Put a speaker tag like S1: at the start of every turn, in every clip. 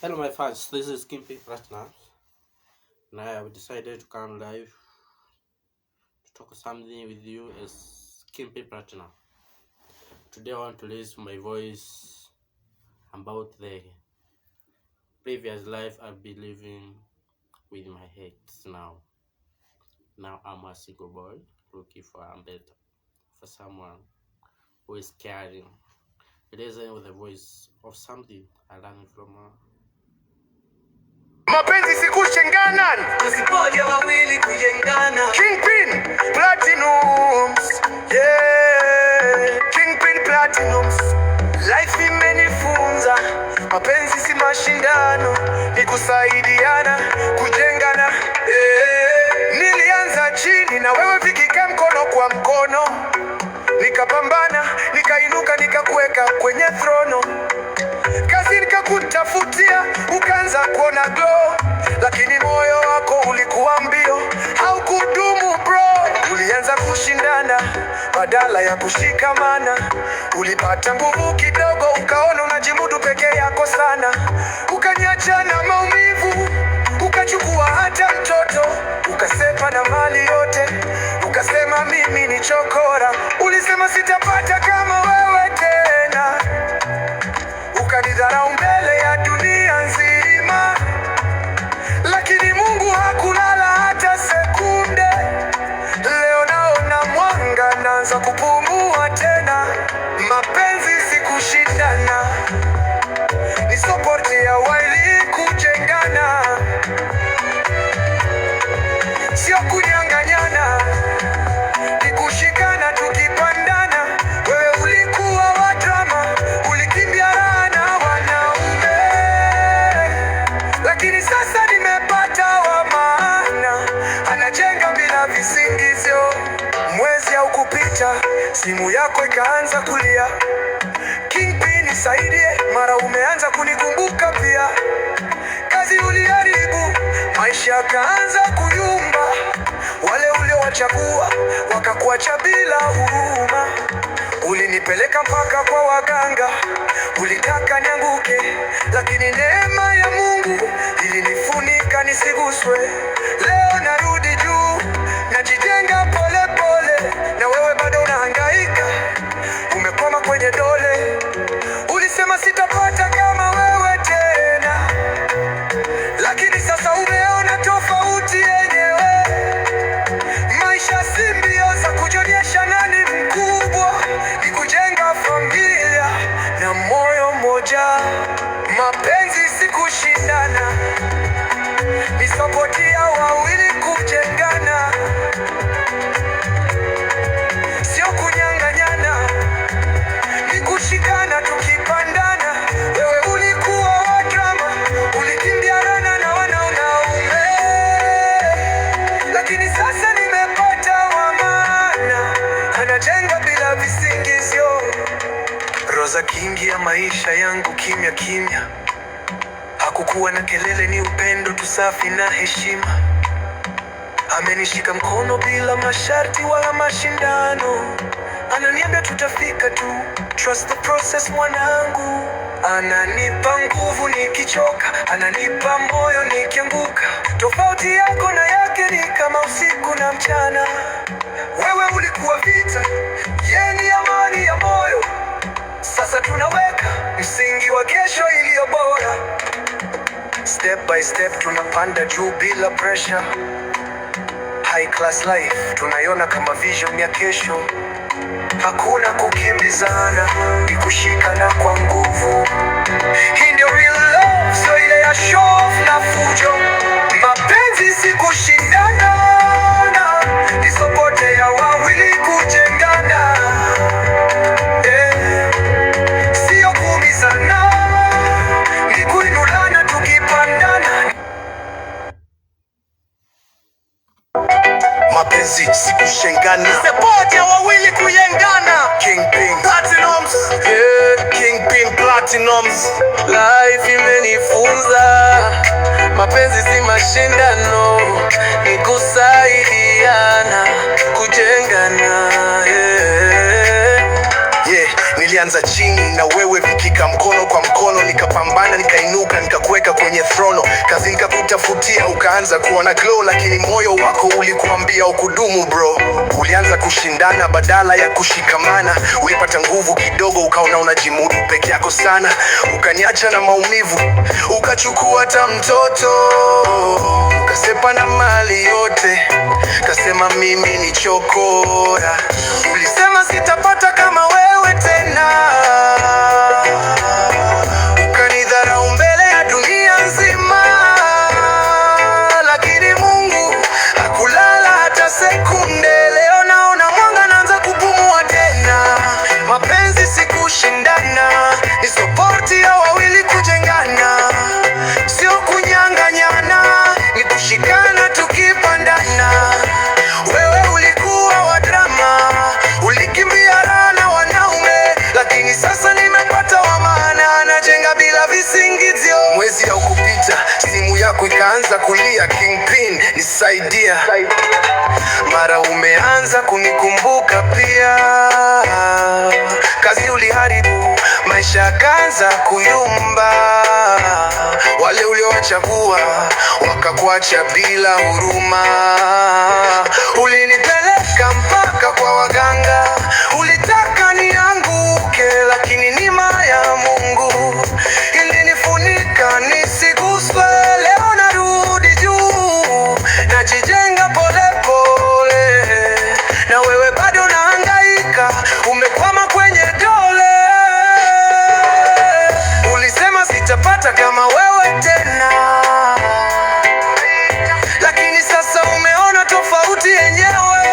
S1: Hello my fans, this is Kingpin Platinum. Now I have decided to come live to talk something with you as Kingpin Platinum. Today I want to raise my voice about the previous life I've been living with my ex now. Now I'm a single boy looking for a better, for someone who is caring. Raising with the voice of something I learned from her.
S2: Mapenzi sikushengana,
S3: usipoje wawili kujengana.
S2: Kingpin Platinums, yeah. Kingpin Platinums, life imenifunza mapenzi si mashindano, ni kusaidiana, kujengana, yeah. Nilianza chini na wewe vikika mkono kwa mkono, nikapambana, nikainuka, nikakuweka kwenye throno. Kazi nikakutafutia, ukaanza kuona glow, lakini moyo wako ulikuwa mbio, haukudumu bro. Ulianza kushindana badala ya kushikamana, ulipata nguvu kidogo, ukaona unajimudu peke yako sana, ukaniacha na maumivu, ukachukua hata mtoto, ukasepa na mali yote, ukasema mimi ni chokora. Ulisema sitapata kama wewe tena, ukanidharau mbele ya dunia nzima, lakini Mungu hakulala hata sekunde. Leo naona mwanga, naanza kupumua tena. Mapenzi si kushindana, ni support ya wawili kujengana, sio kunyang'anyana, ni kushikana tukipandana. Wewe ulikuwa wa drama, ulikimbia raha na wanaume, lakini sasa nimepata wa maana, anajenga bila visingizio. Mwezi haukupita, simu yako ikaanza kulia, Kingpin nisaidie, mara umeanza kunikumbuka pia. Kazi uliharibu, maisha yakaanza kuyumba, wale uliowachagua wakakuacha bila huruma. Ulinipeleka mpaka kwa waganga, ulitaka nianguke, lakini neema ya Mungu ilinifunika nisiguswe. Leo narudi juu, najijenga pole pole, na wewe bado unahangaika, umekwama kwenye dole. Ulisema sitapata kama wewe tena, lakini sasa umeona tofauti yenyewe. Maisha si mbio za kujionyesha nani mkubwa, ni kujenga familia na moyo moja. Mapenzi si kushindana, ni support ya wawili kujengana, sio kunyang'anyana, ni kushikana tukipandana. Wewe ulikuwa wa drama, ulikimbia rana na wanaume, lakini sasa nimepata wa maana, anajenga bila visingizio. Roza King ya maisha yangu kimya kimya, hakukuwa na kelele, ni upendo tu safi na heshima. Amenishika mkono bila masharti wala mashindano, ananiambia tutafika tu, trust the process mwanangu. Ananipa nguvu nikichoka, ananipa moyo nikianguka. Tofauti yako na yake ni kama usiku na mchana. Wewe ulikuwa vita, yeye ni amani ya moyo. Sasa tunaweka msingi wa kesho iliyo bora. Step by step tunapanda juu bila pressure. High class life tunaiona kama vision ya kesho. Hakuna kukimbizana, ni kushikana kwa nguvu. Hii ndio real love, sio ile ya show off na fujo. Mapenzi si kushindana, ni support ya wawili kujengana, sio kuumizana, ni kuinulana tukipandana. Mapenzi si kushengana, support ya wawili kujengana. Kingpin Platinums, yeah. Kingpin Platinums,
S3: Life imenifunza mapenzi si mashindano, ni kusaidiana, kujengana, yeah.
S2: yeah.
S3: Nilianza chini na wewe vikika mkono kwa mkono, nikapambana nikainuka nikakuweka kwenye throno. Kazi nikakutafutia ukaanza kuona glow, lakini moyo wako ulikuambia ukudumu bro. Ulianza kushindana badala ya kushikamana, ulipata nguvu kidogo ukaona unajimudu peke yako sana. Ukaniacha na maumivu, ukachukua hata mtoto, ukasepa na mali yote, kasema mimi ni chokora. Ulisema sitapata kama wewe tena, ukanidharau mbele ya dunia nzima, lakini Mungu hakulala hata sekunde. Leo naona mwanga, naanza kupumua tena. Mapenzi si kushindana, ni supporti ya wawili kujengana, sio kunyang'anyana, ni kushikana tukipandana. Wewe ulikuwa wa drama, ulikimbia raha na wanaume, lakini sasa nimepata wa maana, najenga bila visingizio. Mwezi haukupita, simu yako ikaanza kulia, Kingpin nisaidia. Mara umeanza kunikumbuka pia, kazi uliharibu, maisha yakaanza kuyumba. Wale uliowachagua wakakuacha bila huruma. Ulinipeleka mpaka kwa waganga, ulitaka nianguke, lakini neema ya Mungu ilinifunika nisiguswe. Leo narudi juu, najijenga pole pole, na wewe bado unahangaika, umekwama kwenye dole. Ulisema sitapata kama wewe tena, lakini sasa umeona tofauti yenyewe.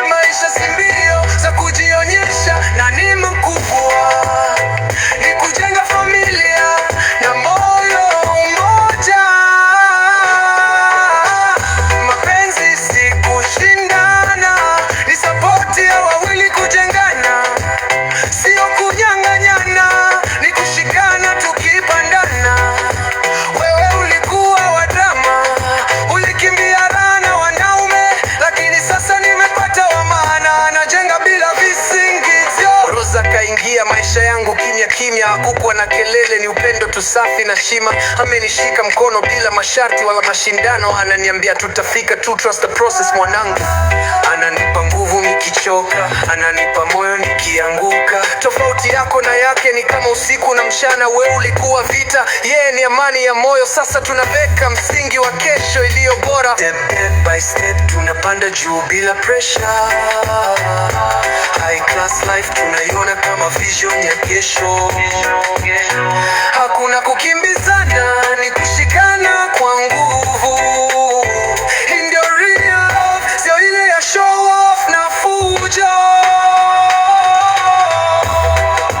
S3: Maisha si mbio za kujionyesha, na ni mkubwa ni kujenga familia na moyo mmoja. Mapenzi si kushindana, ni supporti ya wawili kujengana, sio kunyang'anyana, ni kushikana tukipandana. Wewe ulikuwa wa drama, ulikimbia raha na wanaume, lakini sasa nimepata wa maana, najenga bila visingizio. Roza kaingia maisha yangu kimya kimya, hakukuwa na kelele, ni upendo tu safi na shima. Amenishika mkono bila masharti wala mashindano, ananiambia tutafika tu, trust the process mwanangu. Ananipa nguvu nikichoka, ananipa moyo nikianguka. Tofauti yako na yake ni kama usiku na mchana. Wewe ulikuwa vita, yeye ni amani ya moyo. Sasa tunaweka msingi wa kesho iliyo bora. Step by step tunapanda juu bila pressure. High class life tunaiona kama vision ya kesho. Hakuna kukimbizana, ni kushikana kwa nguvu. Hii ndio real love, sio ile ya show off na fujo.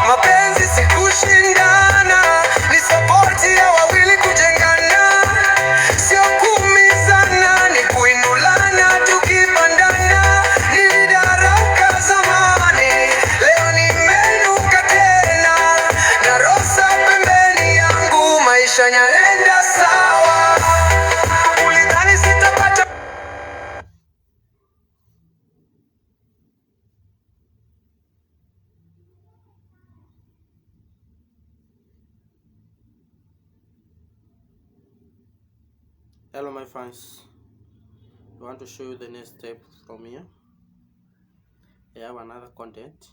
S3: Mapenzi si kushindana, ni supporti ya wawili kujengana, sio kuumizana, ni kuinulana tukipandana. Nilidaraka zamani, leo nimenuka tena, na rosa pembeni yangu, maisha yanaenda sawa. Ulidhani sitapata.
S1: Hello my friends, I want to show you the next step from here. I have another content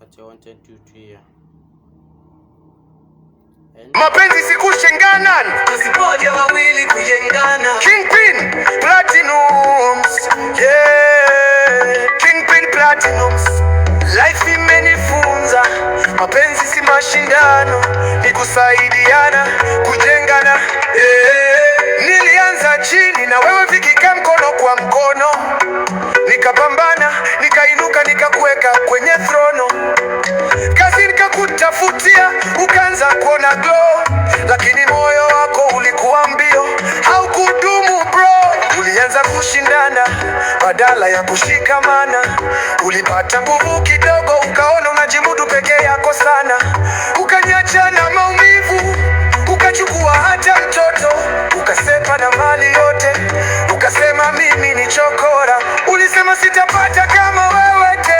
S1: that I wanted you to hear. And
S3: Mapenzi si kushindana,
S2: Tusipoje wawili kujengana.
S3: Kingpin Platinums, yeah. Kingpin Platinums. Life imenifunza, mapenzi si mashindano, ni kusaidiana, kujengana, yeah. Nilianza chini na wewe vikika mkono kwa mkono, nikapambana, nikainuka, nikakuweka kwenye throno. Kazi nikakutafutia, ukaanza kuona glow, lakini moyo wako ulikuwa mbio, haukudumu bro. Ulianza kushindana badala ya kushikamana, ulipata nguvu kidogo, ukaona unajimudu peke yako sana. Ukaniacha na maumivu, ukachukua hata mtoto, ukasepa na mali yote, ukasema mimi ni chokora. Ulisema sitapata kama wewe tena.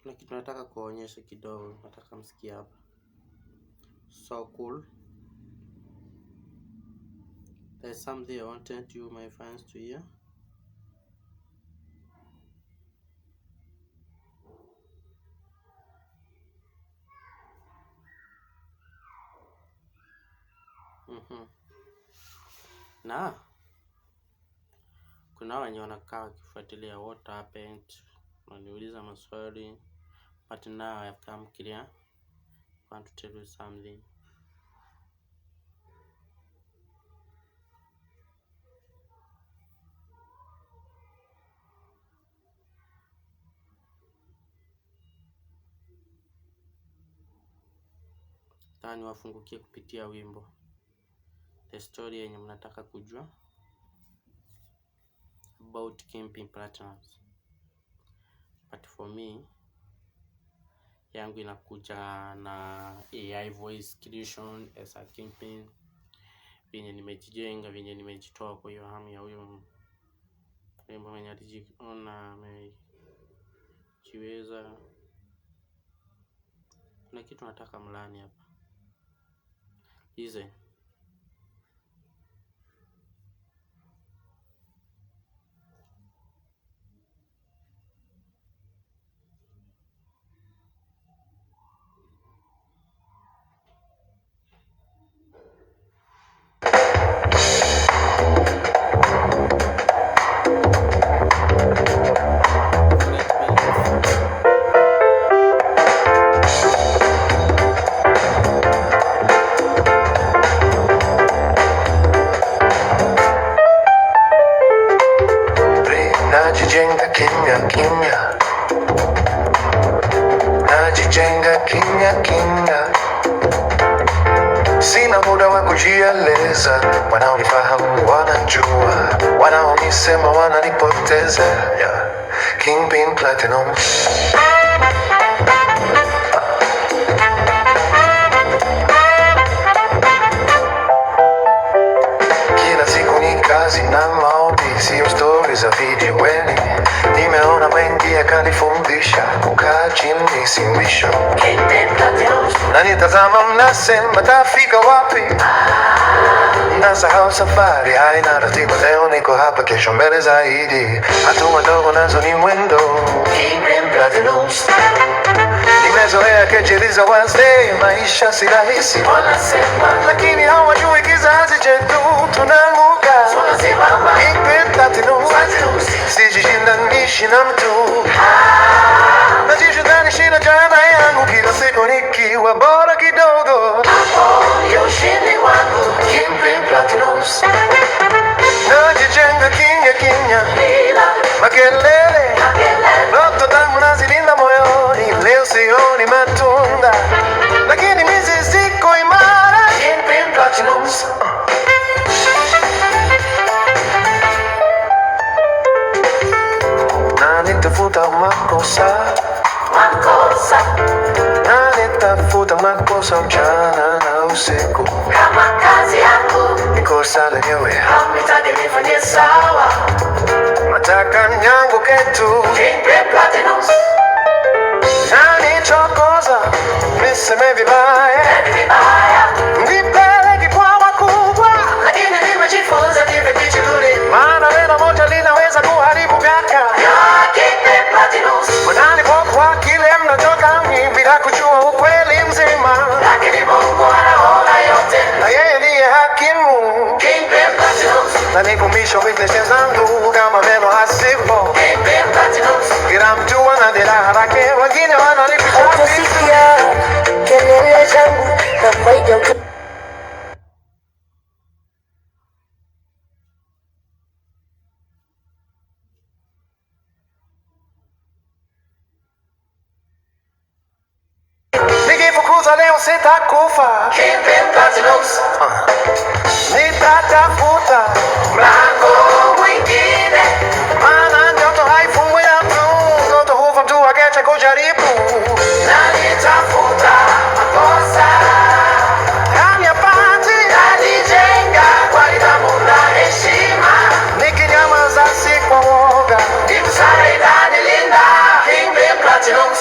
S1: kuna kitu nataka kuonyesha kidogo, nataka msikie hapa. So cool. There's something I wanted you, my friends, to hear. Na kuna wenye wanakaa wakifuatilia what happened, wananiuliza maswali, but now I have come clear. I want to tell you something. Tani wafungukie kupitia wimbo the story yenye mnataka kujua about Kingpin Platinumz. But for me, yangu inakuja na AI voice creation as a Kingpin, venye nimejijenga, venye nimejitoa kwa hiyo hamu ya huyo mrembo mwenye alijiona amejiweza. Kuna kitu nataka mlani hapa. Hizi
S3: najijenga kimya kimya, najijenga kimya kimya, sina muda wa kujieleza. Wanaonifahamu wanajua, wanaonisema wananipoteza. Kingpin Platinumz. Kila siku ni kazi na maombi, sio stories za vijiweni. Nimeona mengi yakanifundisha, kukaa chini si mwisho. Mnanitazama mnasema tafika wapi? Nasahau safari haina ratiba, leo niko hapa, kesho mbele zaidi. Hatua ndogo nazo ni mwendo. Kingpin Platinumz. Nimezoea kejeli za wazee, maisha si rahisi wanasema, lakini hawajui kizazi chetu tunanguka. Kingpin Platinumz. Sijishindanishi na mtu, najishindanishi na jana yangu, kila siku nikiwa bora kidogo. Hapo ushindi wangu. Kingpin Platinumz. Najijenga kimya kimya, makelele ndoto zangu nazilinda moyoni. Leo sioni matunda, lakini mizizi ziko imara. Kingpin Platinumz. Na nitafuta makosa, na nitafuta makosa mchana na usiku, kama kazi yangu ni kosa lenyewe, hamtaki nifanye sawa. Nataka nianguke tu. Kingpin Platinumz. Nanichokoza, niseme vibaya, nipeleke kwa wakubwa, lakini nimejifunza nipe kichuri, maana neno moja linaweza kuharibu miaka. Kingpin Platinumz. Wananipokwa kile mnachoka bila kujua ukweli mzima, lakini Mungu anaona yote, na yeye ndiye hakimu. Kingpin Platinumz. Na nikumbusha witnesses zangu kama neno hasipo. Kingpin Platinumz. Kila mtu ana dira lake, wengine wanalipisha. Utasikia kelele zangu na faida. Nikifukuza leo sitakufa. Kingpin Platinumz. Nitatafuta mlango mwingine, maana ndoto haifungwi na mtu, ndoto hufa mtu akiacha kujaribu. Na nitafuta makosa hamyapati, najijenga kwa nidhamu na heshima, nikinyamaza si kwa woga, ni busara inanilinda. Kingpin Platinumz.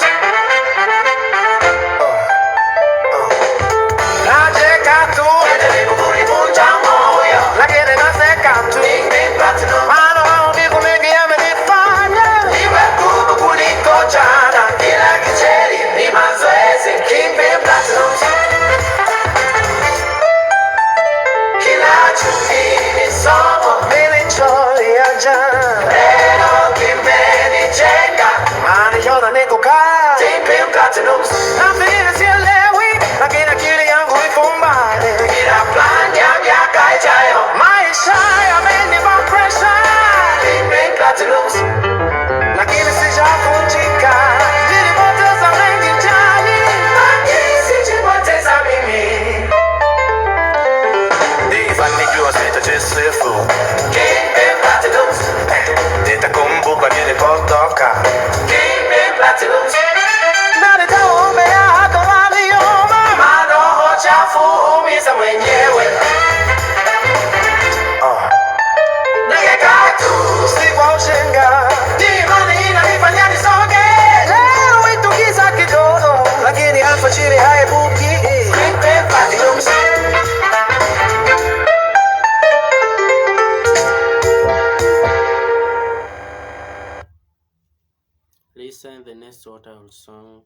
S1: listen the next what I will song.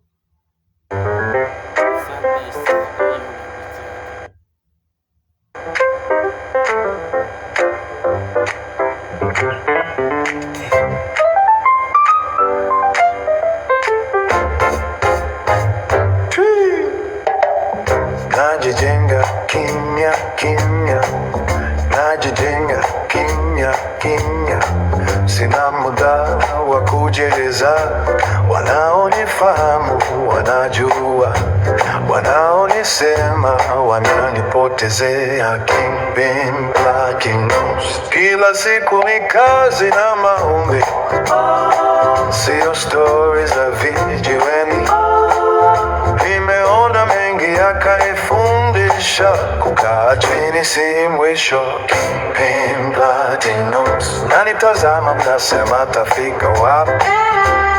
S1: Sunday,
S3: najijenga kimya kimya, najijenga kimya kimya, sina muda wa kujieleza. Wanaonifahamu wanajua, wanaonisema wananipotezea. Kingpin Platinum, kila siku ni kazi na maombi, sio stories za vijiweni. Nimeona mengi yakanifundisha, kukaa chini si mwisho. Kingpin Platinum, nanitazama mnasema tafika wapi?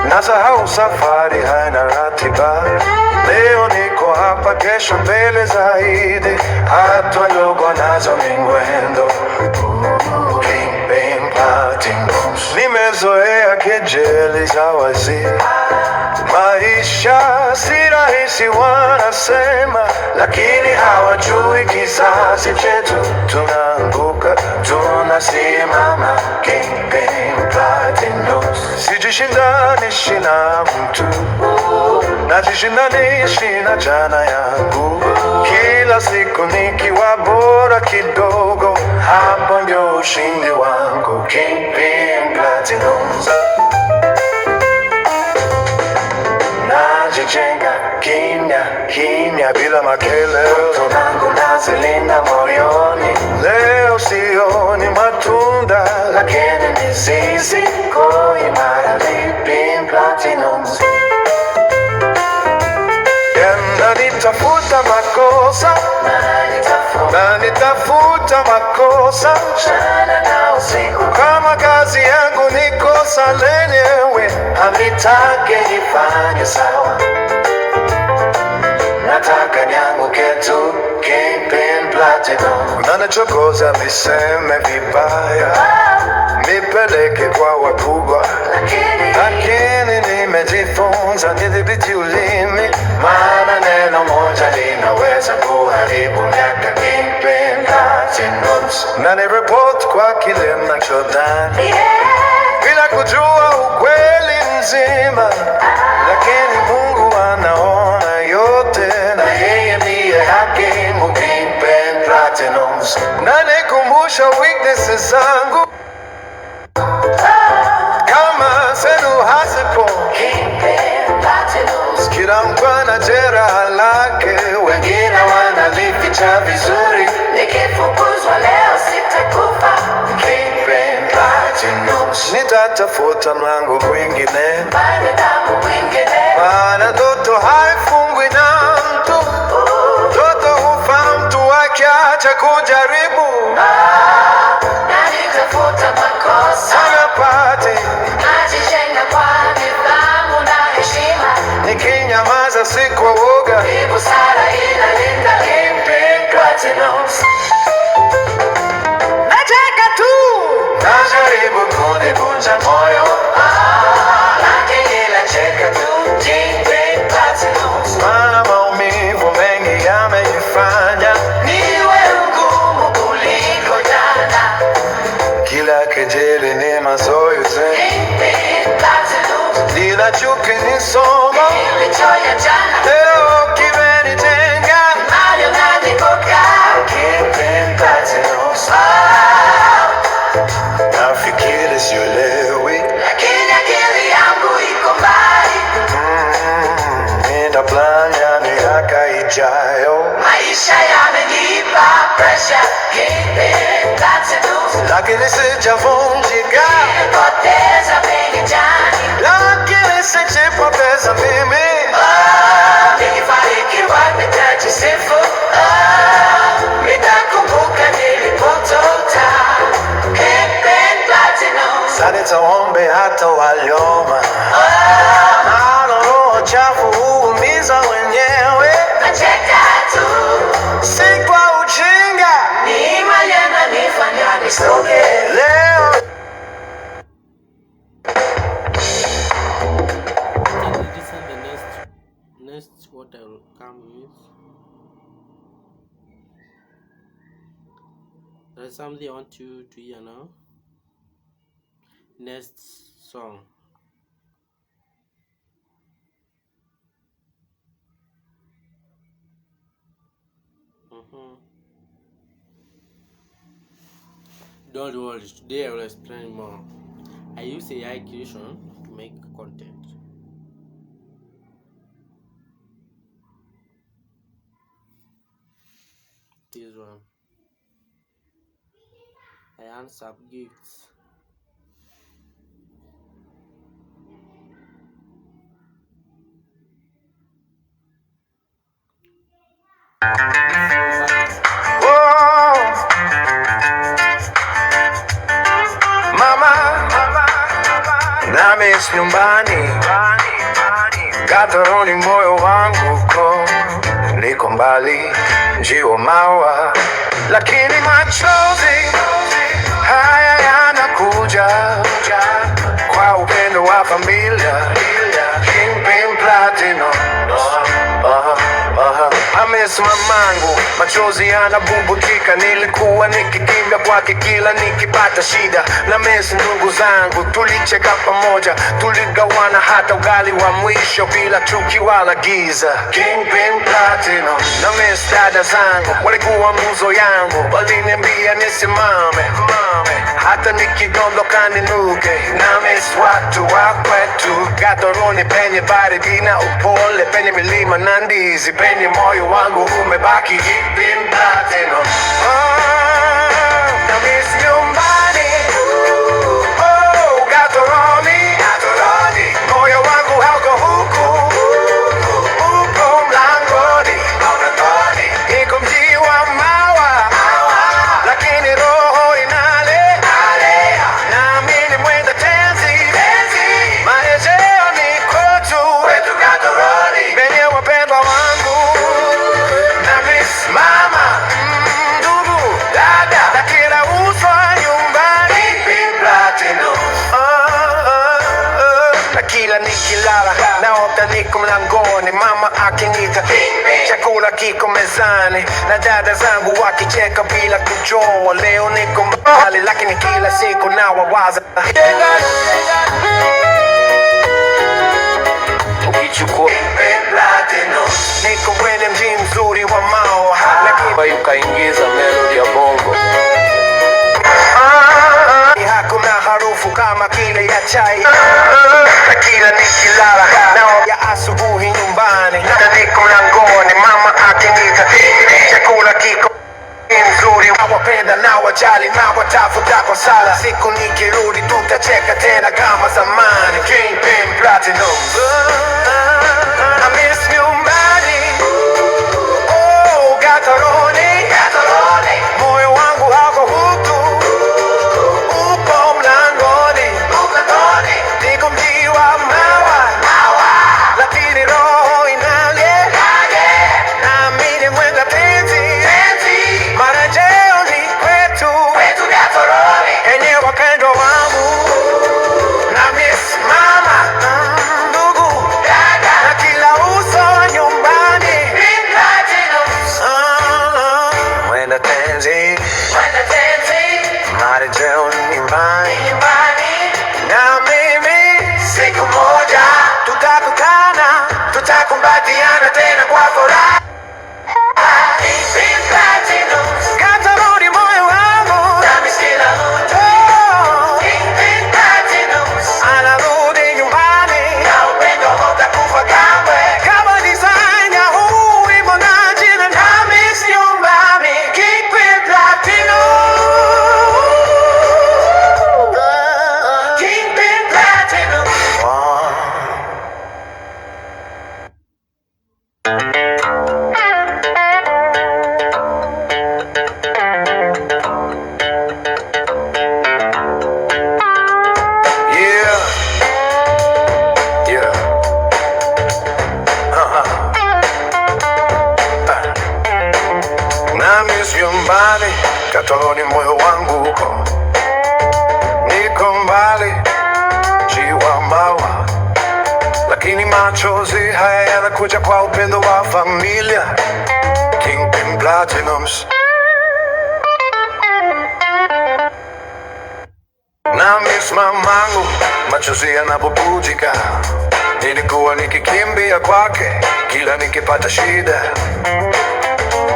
S3: Nasahau safari haina ratiba. Leo niko hapa, kesho mbele zaidi. Hatua ndogo nazo ni mwendo. Kingpin Platinum, nimezoea kejeli za wazee. Maisha si rahisi wanasema, lakini hawajui kizazi chetu. Tunaanguka, tunasimama. Kingpin Platinum, sijishindanishi na mtu, najishindanishi na jana yangu. Kila siku nikiwa bora kidogo, hapo ndio ushindi wangu. Kingpin Platinum, najijenga kimya kimya bila makelele. Ndoto zangu nazilinda moyoni. Leo sioni matunda, lakini mizizi iko imara. Kingpin Platinum, na nitafuta makosa, na nitafuta makosa mchana na usiku. Kama kazi yangu ni kosa lenyewe, hamitake nifanye sawa. Nataka nianguke tu. Kingpin Platinum, nanachokoza niseme vibaya, nipeleke kwa wakubwa, lakini nimejifunza nidhibiti ulimi, maana neno moja linaweza kuharibu miaka. Kingpin Platinum, na nireport kwa kile nachodhani, bila kujua ukweli mzima, lakini Mungu anaona yote, na yeye ndiye hakimu. Kingpin Platinum, na nikumbusha weaknesses zangu, kama zenu hazipo. Kingpin Platinum, kila mtu ana jeraha lake, wengine wanalificha vizuri. Nikifukuzwa leo sitakufa. Kingpin Platinum, nitatafuta mlango mwingine, maana ndoto haifungwi na mtu. Ndoto hufa mtu akiacha kujaribu. Na nitafuta makosa, anapate najijenga kwa nidhamu na heshima. Nikinyamaza si kwa woga, busara inalinda. Kingpin Platinum, nataka tu, najaribu kunivunja moyo, lakini nacheka tu. Kingpin Platinum, maana maumivu mengi yamenifanya niwe mgumu kuliko jana. Kila kejeli ni mazoezi. Kingpin Platinum, bila chuki ni somo. Nilichoya jana, leo kimenijenga. Mayo nanibuka. Kingpin Platinum, nafikiri sielewi, lakini akili yangu iko mbali. Nina plan ya miaka ijayo. Maisha yamenipa pressure. Kingpin Platinum, lakini sijavunjika. Nimepoteza mengi jani, lakini sijapoteza mimi. Nikifanikiwa nitajisifu. Nitakumbuka nilipotoka. Kingpin Platinum, sasa nitaombe hata walioma, maana roho chafu huumiza wenyewe. Nacheka tu, si kwa ujinga, ni imani yananifanya nisonge. Leo
S1: come with. There's something I want you to hear now. Next song. Don't worry, today I will explain more. I use AI creation to make content. This one. I earn some gifts.
S3: Na miss nyumbani, gatoroni moyo wangu ko niko mbali, njiwa mawa, lakini machozi haya yanakuja kwa upendo wa familia. Kingpin Platinum, I miss mamangu, machozi yanabubujika, nilikuwa nikikimbia kwake kila nikipata shida. Na miss ndugu zangu, tulicheka pamoja, tuligawana hata ugali wa mwisho bila chuki wala giza. Kingpin Platinum. Na miss dada zangu, walikuwa nguzo yangu, waliniambia nisimame hata nikidondoka ninuke. Na miss watu wa kwetu, gatoroni penye baridi na upole, penye milima na ndizi, penye moyo wangu umebaki Kingpin Platinum. Na miss nyumbani, gatoroni, moyo wangu hauko huku, uko mlangoni, niko mji wa mawa, lakini roho inale, naamini mwenda tenzi, marejeo ni kwetu gatoroni, penye wapendwa wangu. Na miss mama, ndugu, dada, na kila uso nyumbani. Kingpin Platinum. Na kila nikilala naota niko mlangoni, mama akinita, chakula kiko mezani, na dada zangu wakicheka bila kujua. Leo niko mbali, lakini kila siku nawawaza. Ukichukua niko kwenye mji mzuri wa mawa, lakini ukaingiza melody ya bongo. Hakuna harufu kama kile ya chai, na kila nikilala nao ya asubuhi nyumbani, na niko mlangoni, mama akinita, chakula kiko nzuri, nawapenda na wajali na watafuta kwa sala, siku nikirudi tutacheka tena kama zamani. Kingpin Platinum. I miss nyumbani, gatoroni, moyo wangu hako huku, upo mlangoni, niko mji wa mawa, lakini roho inale, naamini mwenda tenzi, marejeo ni kwetu gatoroni, enye wapendwa wangu. Na miss mama, ndugu, dada, na kila uso nyumbani. Mwenda tenzi, marejeo ni nyumbani, na mimi siku moja tutakutana, tutakumbatiana tena kwa furaha. Gatoroni moyo wangu, na miss kila mtu. Anarudi nyumbani, na upendo hautakufa kamwe, kama design ya huu wimbo na jina. Na miss nyumbani, Kingpin Platinum. Kingpin Platinum. Na miss nyumbani, gatoroni moyo wangu uko, niko mbali, njiwa mawa, lakini Kwani machozi haya yanakuja kwa upendo wa familia. Kingpin Platinums. Na miss mamangu, machozi yanapobujika. Nilikuwa nikikimbia kwake kila nikipata shida.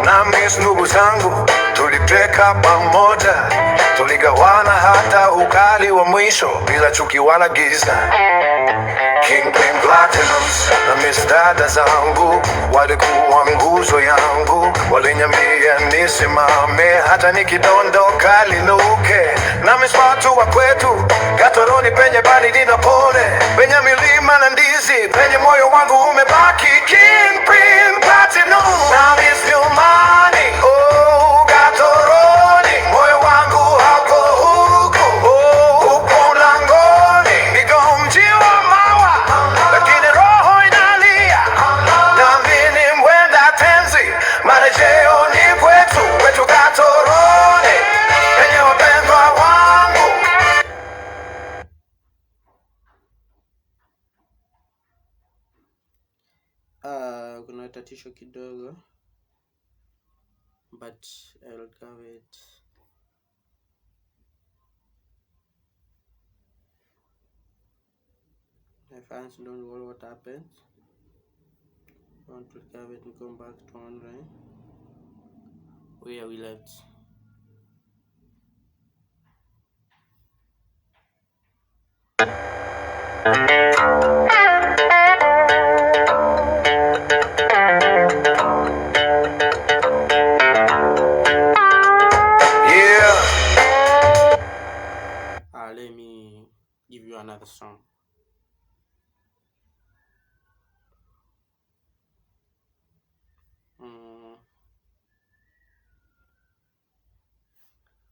S3: Na miss ndugu zangu, tuliteka pamoja, tuligawana hata ukali wa mwisho bila chuki wala giza. Kingpin Platinums. Na miss dada zangu, walikuwa nguzo yangu, walinyambia nisimame hata nikidondoka linuke. Na miss watu wa kwetu, Gatoroni penye baridi na pole, penye milima na ndizi, penye moyo wangu umebaki. Kingpin Platinum. Na miss nyumbani, oh Gatoroni, moyo wangu hako huko, uko langoni, niko mji wa mawa, lakini roho inalia. Nami ni mwenda tenzi, marejeo ni kwetu Gatoroni, penye wapendwa wangu.
S1: Kuna tatisho kidogo, but I'll cover it. My fans don't know what happened. I want to cover it and come back to online where we left. Let me give you another song.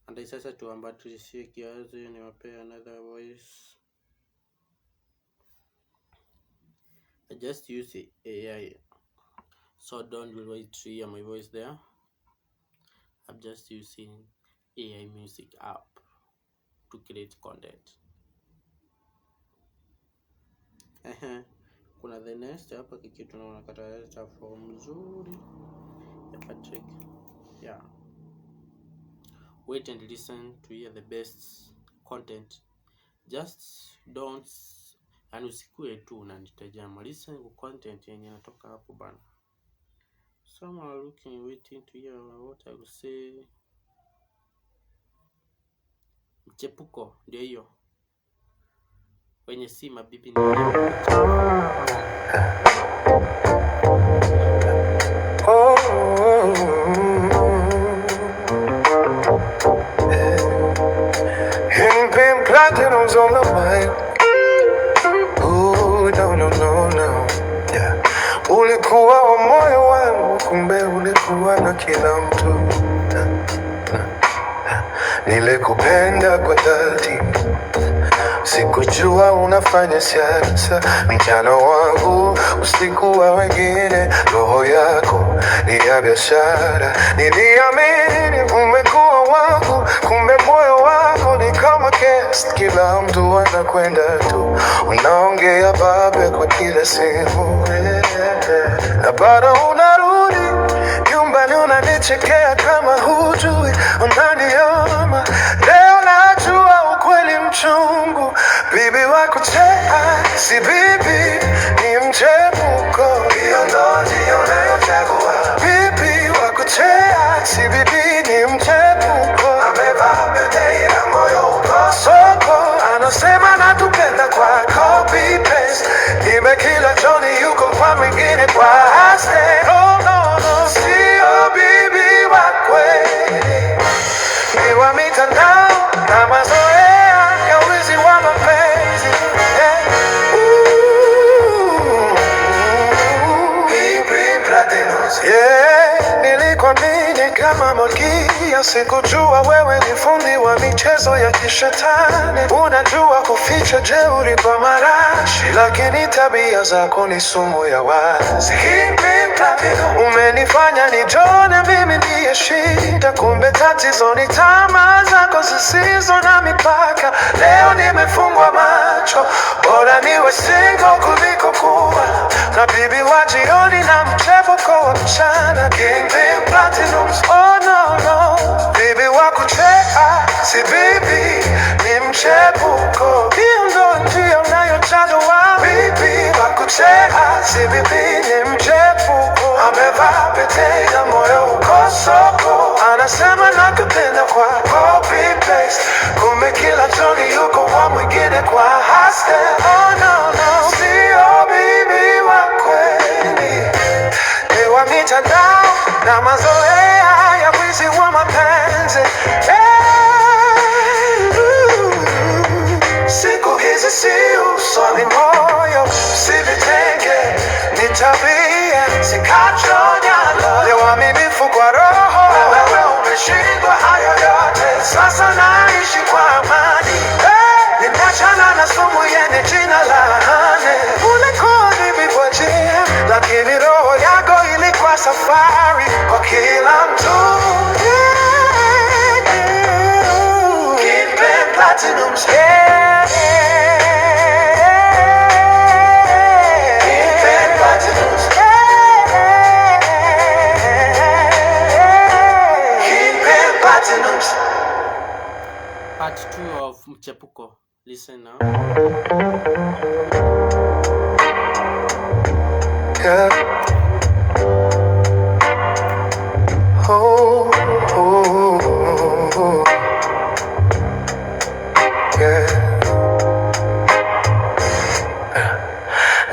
S1: And sasa tuambatishie kiasi niwape another voice. I just use AI, so don't wait to hear my voice there. I'm just using AI music app to create content. Kuna the next hapa kikitu tunaona kataleta form nzuri ya Patrick. Yeah. Wait and listen to hear the best content. Just don't and usikue tu unanitajama. Listen to content yenye natoka hapo bana. Some are looking, waiting to hear what I will say. Mchepuko ndio hiyo. Wenye si mabibi ni
S3: Kingpin Platinums on the mic. Ooh, no. Yeah. Ulikuwa wa moyo wangu, kumbe ulikuwa na kila mtu. Nilikupenda kwa dhati, sikujua unafanya siasa. Mchana wangu, usiku wa wengine, roho yako ni ya biashara. Niliamini umekuwa wangu, kumbe moyo wako ni kama guest. Kila mtu anakwenda tu, unaongea babe kwa kila simu, na bado unarudi nyumbani unanichekea kama hujui unanioma. Leo najua ukweli mchungu, bibi wako chea si bibi, ni mchepuko. Hiyo ndo njia unayochagua. Bibi wako chea si bibi, ni mchepuko. Amevaa pete ila moyo uko soko, anasema natupenda kwa copy paste. Nimekila Johnny yuko kwa mwingine kwa haste. No, sio bibi wa kweli, ni wa mitandao na mazoea ya wizi wa mapenzi. Kingpin Platinums. Yeah, nilikwamini kama malkia, sikujua wewe ni fundi wa michezo ya kishetani. Unajua kuficha jeuri kwa marashi, lakini tabia zako ni sumu ya wazi. Umenifanya nijone mimi ndiye shida, kumbe tatizo ni tamaa zako zisizo na mipaka. Leo nimefungwa macho, bora niwe single kuliko kuwa na bibi wa jioni na mchepuko wa mchana. Kingpin Platinums, oh no no, bibi wa kucheka si bibi, ni mchepuko. Hiyo ndo njia unayochagua. Bibi wa kucheka si bibi, ni mchepuko. Amevaa pete ya moyo uko soko, anasema nakupenda kwa copy paste, kumbe kila Johnny yuko wa mwingine kwa hostel. Oh no no, sio bibi wa kweli, ni wa mitandao na mazoea ya wizi wa mapenzi. Siku hizi si uso ni moyo, si vitenge ni tabia, si kachonyalo ya uaminifu kwa roho. Wewe umeshindwa hayo yote, sasa naishi kwa amani. Nimeachana na sumu yenye jina la hane. Ulikoni kwa njia, lakini roho yako ilikuwa safari kwa kila mtu. Kingpin Platinums, yeah. Kingpin Platinums, yeah. Kingpin Platinums.
S1: Part 2 of Mchepuko. Listen now.
S3: Yeah. Oh, oh, oh, oh. Yeah.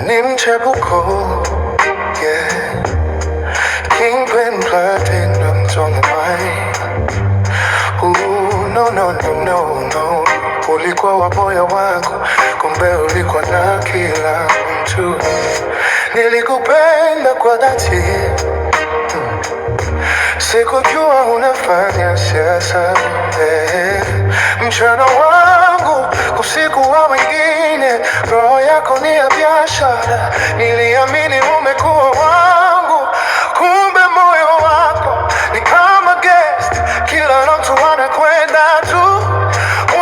S3: Ni mchepuko, yeah. Kingpin Platinums on the mic. Ooh, no, no, no, no, no. Ulikuwa wa moyo wangu, kumbe ulikuwa na kila mtu. Nilikupenda kwa dhati, sikujua unafanya siasa. Mchana wangu, usiku wa wengine, roho yako ni ya biashara. Niliamini umekuwa wangu, kumbe moyo wako ni kama guest, kila mtu anakwenda tu.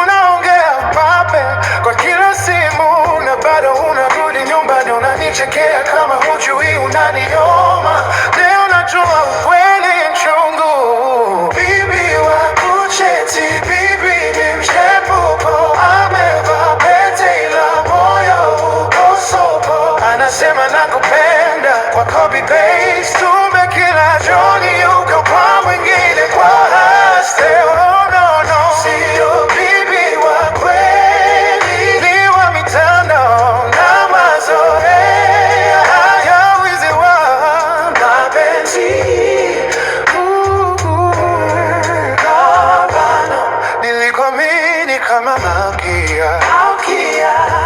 S3: Unaongea pape kwa kila simu, na bado unarudi nyumbani unanichekea kama hujui unanioma. Leo najua ukweli mchungu. Bibi wa kucheti, bibi ni mchepuko. Amevaa pete ila moyo uko soko, anasema nakupenda kwa copy paste, kumbe kila Johnny yuko kwa mwingine kwa hostel. Oh no no, sio bibi wa kweli, ni wa mitandao na mazoea ya wizi wa mapenzi. Nilikuamini kama malkia,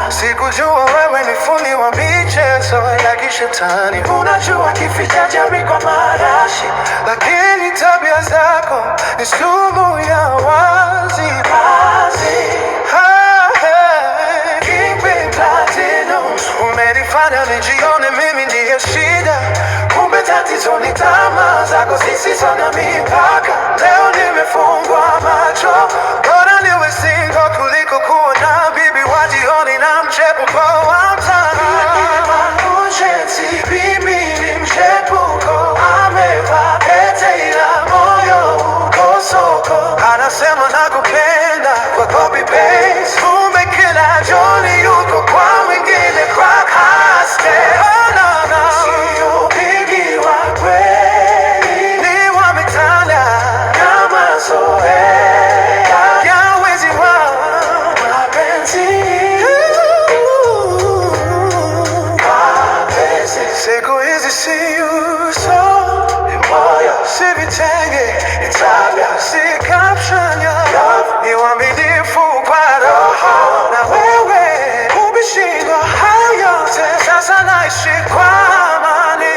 S3: sikujua wewe ni fundi wa michezo ya kishetani. Unajua kificha jari kwa marashi, lakini tabia zako ni sumu ya wazi wazi. Kingpin Platinums, umenifanya nijione mimi ndiye shida, kumbe tatizo ni tamaa zako zisizo na mipaka. Leo nimefungwa macho, bora niwe single kuliko kuwa na bibi wa jioni na mchepuko wa mchana. Bibi ni mchepuko, amevaa pete ila moyo uko soko, anasema nakupenda kwa copy paste, kumbe kila Johnny yuko kwa mwingine kwa hostel. Oh no no, sio bibi wa kweli, ni wa mitandao na mazoea ya wizi wa mapenzi. Siku hizi si uso ni moyo, si vitenge ni tabia, si caption ya love, ni uaminifu kwa roho. Na wewe umeshindwa hayo yote, sasa naishi kwa amani.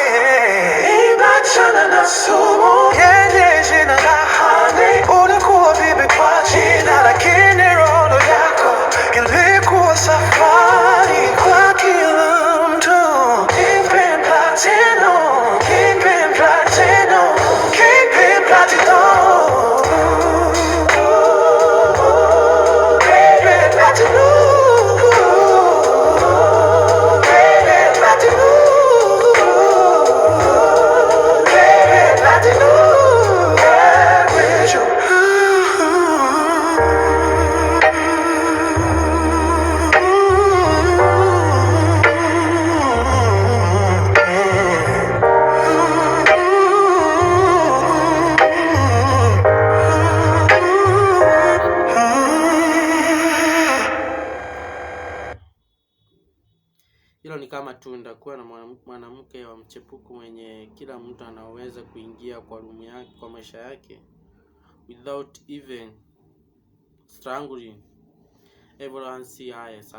S3: Nimeachana na sumu yenye jina la
S1: pekee wa mchepuko mwenye kila mtu anaweza kuingia kwa room yake, kwa maisha yake, without even struggling. Everyone see as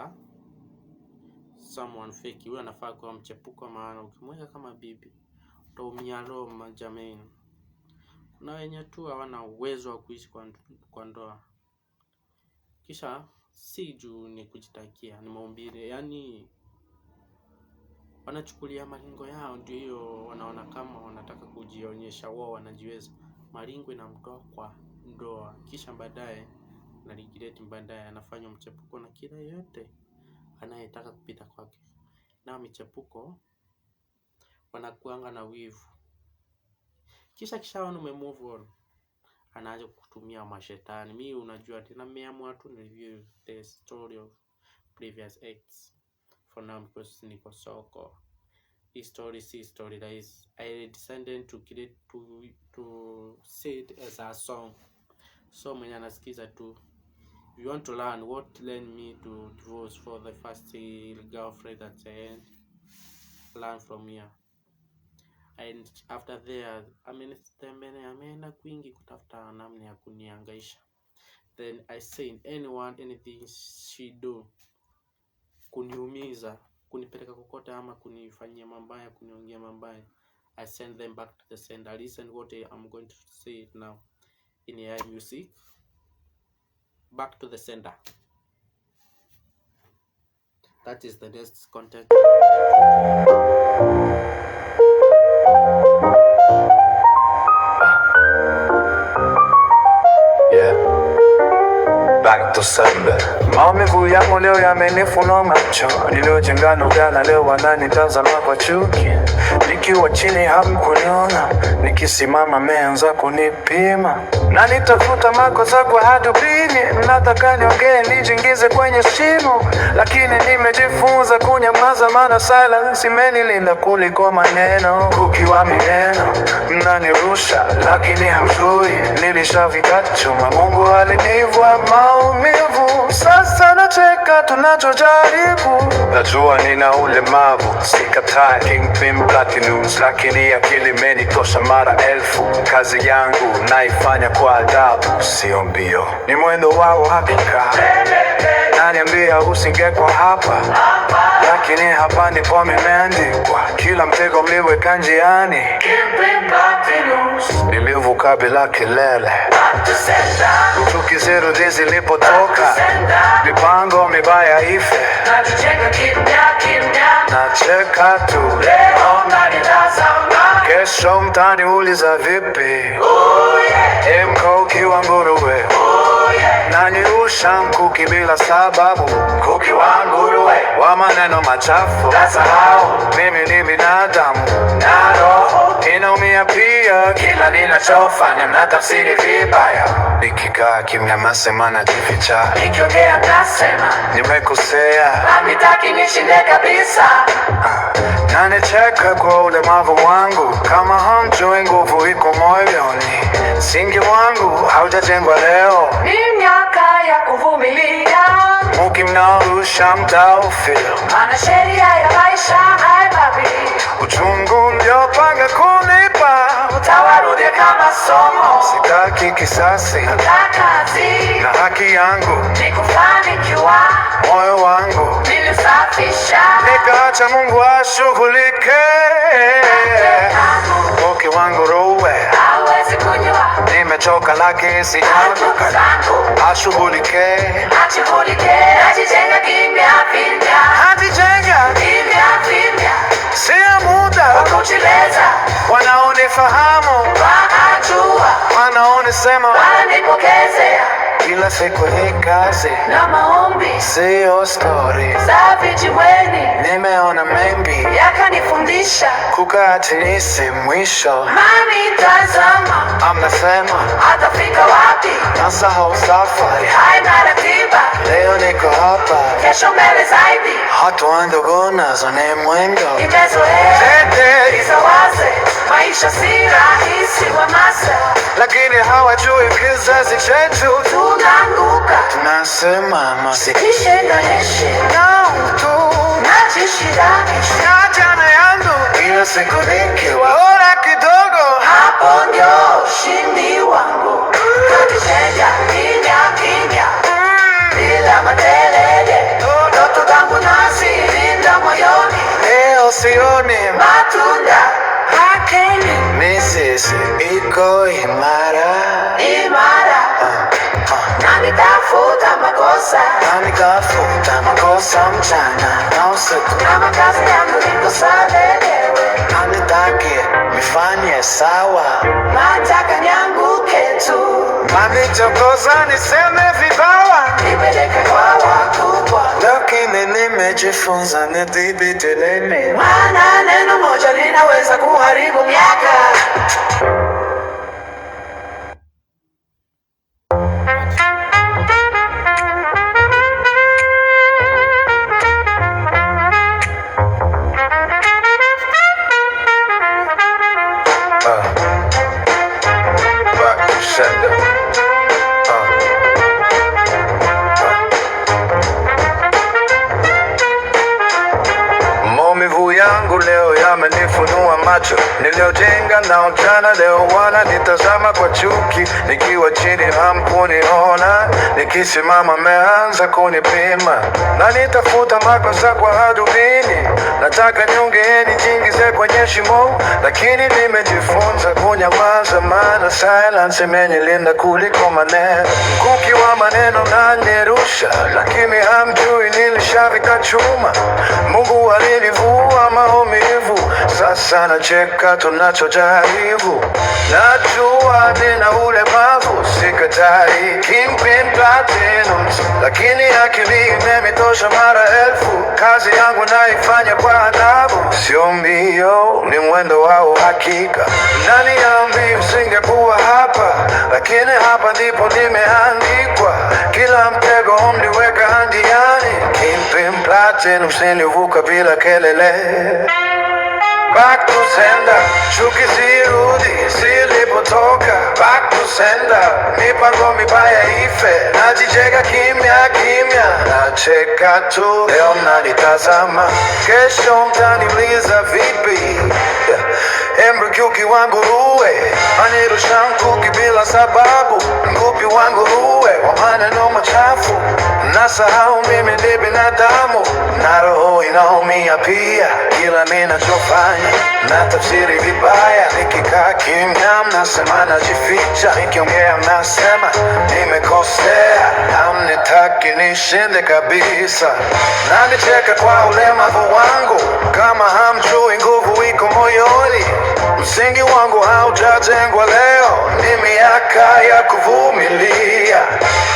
S1: someone fake. Huyo anafaa kuwa mchepuko, maana ukimweka kama bibi utaumia roho jamani. Kuna wenye tu hawana uwezo wa kuishi kwa ndoa, kisha si juu ni kujitakia, ni maumbile, yani wanachukulia maringo yao ndio hiyo, wanaona kama wanataka kujionyesha wao wanajiweza. Maringo inamtoa kwa ndoa, kisha baadaye na regret, baadaye anafanywa mchepuko na kila yote anayetaka kupita kwake. Na michepuko wanakuanga na wivu, kisha umemove on, anaanza kutumia mashetani. Mimi unajua tena nimeamua tu review the story of previous ex for now because niko soko. This story guys, I decided to create to say it as a song. So mwenye anasikiza tu, if you want to learn what led me to divorce for the first girlfriend that I had, learn from here. And after there, ameenda kwingi kutafuta namna ya kuniangaisha. Then I say anything she do kuniumiza, kunipeleka kokote ama kunifanyia mabaya, kuniongea mabaya, I send them back to the sender. Listen what I'm going to say now in AI music. Back to the sender. That is the next content.
S3: Back to sender. Maumivu yangu leo yamenifuna macho, niliojenga ugana leo wananitazama kwa chuki. Nikiwa chini hamkuniona, nikisimama meanza kunipima, na nitafuta makosa kwa hadubini. Mnataka niongee nijingize kwenye shimo, lakini nimejifunza kunyamaza, maana silence imenilinda kuliko maneno. Kukiwa mineno mnanirusha, lakini hamjui nilishavika chuma. Mungu alinivua maumivu, sasa nacheka tunachojaribu. Najua nina ulemavu, sikatai, Kingpin Platinums, lakini akili imenitosha mara elfu. Kazi yangu naifanya kwa adabu, sio mbio, ni mwendo wao hakika. Naniambia usingekuwa hapa, lakini hapa ndipo nimeandikwa. Kila mtego mliweka njiani, Kingpin Platinums, nilivuka bila kelele. Chuki zero zilipotoka, mipango mibaya ife. Nacheka tu, leo mnanitazama, kesho mtaniuliza vipi. Mko ukiwa nguruwe, nanirusha mkuki bila sababu. Kuki wa nguruwe wa maneno machafu, nasahau mimi ni binadamu na roho inaumia pia. Kila ninachofanya natafsiri vibaya, nikikaa kimya masema najificha, nikiongea nasema nimekosea, hamitaki nishinde kabisa. Nanicheka kwa ulemavu wangu, kama hamjui nguvu iko moyoni. Singi wangu haujajengwa leo, ni miaka ya kuvumilia. Mukimnaurusha mtaufil, maana sheria ya maisha haibadiliki. Uchungu mliopanga kunipa utawarudia kama somo. Sitaki kisasi, nataka zi, na haki yangu ni kufanikiwa. Moyo wangu nilisafisha, nikaacha Mungu ashughulike. Mke wangu rowe hawezi kunywa, nimechoka lakini sijachoka. Ashughulike, ajijenga kimya kimya, ajijenga kimya kimya. Sina muda wa kuchileza, wanaonifahamu wanajua, wanaonisema wananipokezea. Kila siku hii kazi na maombi, sio story za vijiweni. Nimeona mengi yakanifundisha, kukaa chini si mwisho. Mami tazama, amesema atafika wapi, nasahau safari haina ratiba. Leo niko hapa, kesho mbele zaidi. Hatua ndogo nazo ni mwendo, imezoea tete isawaze. Maisha si rahisi wa masa, lakini hawajui kizazi chetu tunaanguka. Tunasimama sikishe na yeshi na utu, najishidanishi na jana yangu. kila siku nikiwaona kidogo, hapo ndio ushindi wangu. Najichenja kimya kimya bila makelele, ndoto zangu nazilinda moyoni. Leo sioni matunda, lakini mizizi iko imara na nitafuta makosa mchana na usiku, na makazi yangu nikusamehewe, na nitake nifanye sawa, nataka nianguke tu, manichokoza niseme vibawa, nipeleke kwa wakubwa, lakini nimejifunza nidhibiti ulimi, maana neno moja linaweza kuharibu miaka. Maumivu yangu leo yamenifunua macho, niliojenga na ujana leo wananitazama kwa chuki, nikiwa chini hamkuniona, nikisimama meanza kunipima, na nitafuta makosa kwa hadubini, nataka niongee nijiingize kwenye shimo, lakini nimejifunza kunyamaza, maana silence imenilinda kuliko maneno. Mkuki wa maneno nanirusha, lakini hamjui nilishavika chuma. Mungu alinivua maumivu, sasa nacheka tunachojaribu. Najua nina ulemavu, sikatai Kingpin Platinum, lakini akili imenitosha mara elfu. Kazi yangu naifanya kwa adabu, sio mbio, ni mwendo wa uhakika. Nani ambi usingekuwa hapa, lakini hapa ndipo nimeandikwa. Kila mtego umniweka handiani, Kingpin Platinum, sinivuka bila kelele. Back to sender, chuki zirudi zilipotoka. Back to sender, mipango mibaya ife, najicheka kimya kimya, nacheka tu. Leo mnanitazama, kesho mtaniuliza vipi? Mkuki wangu ruwe, anirusha mkuki bila sababu. Mkuki wangu ruwe, wa maneno machafu, nasahau mimi ni binadamu, na roho inaumia pia kila ninachofanya, na tafsiri vibaya. Nikikaa kimya mnasema najificha, nikiongea mnasema nimekosea, hamnitaki nishinde kabisa, na nicheka kwa ulemavu wangu. Kama hamjui nguvu iko moyoni, msingi wangu haujajengwa leo, ni miaka ya kuvumilia.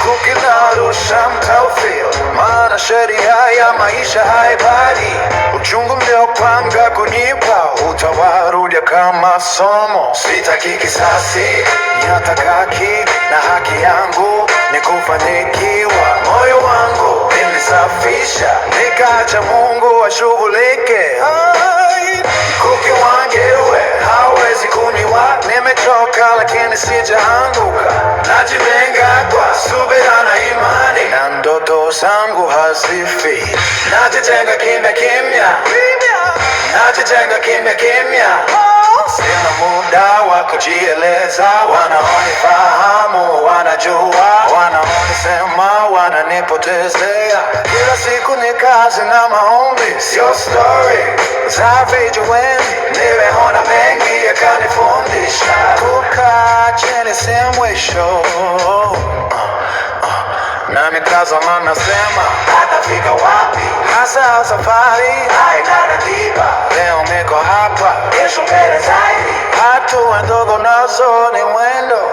S3: Kukinarusha mtaufil, maana sheria ya maisha haibali. Uchungu mliopanga kunipa utawarudia kama somo. Sitaki kisasi, nataka na haki yangu ni kufanikiwa. Moyo wangu nilisafisha, nikaacha Mungu ashughulike. Mkuki wangewe hawezi kuniwa, nimechoka lakini sijaanguka, najilenga kwa subira na imani, na ndoto zangu hazifi. Najitenga kimya kimya, najitenga kimya kimya, sina muda wa kujieleza. Wanaonifahamu wanajua, wanaonisema wananipotezea. Kila siku ni kazi na maombi, sio story za vijuweni. Nimeona mengi yakanifundisha, kukaa chini si mwisho. Na mitazama nasema atafika wapi, hasa safari haina ratiba. Leo niko hapa, kesho mbele zaidi, hatua ndogo nazo ni mwendo.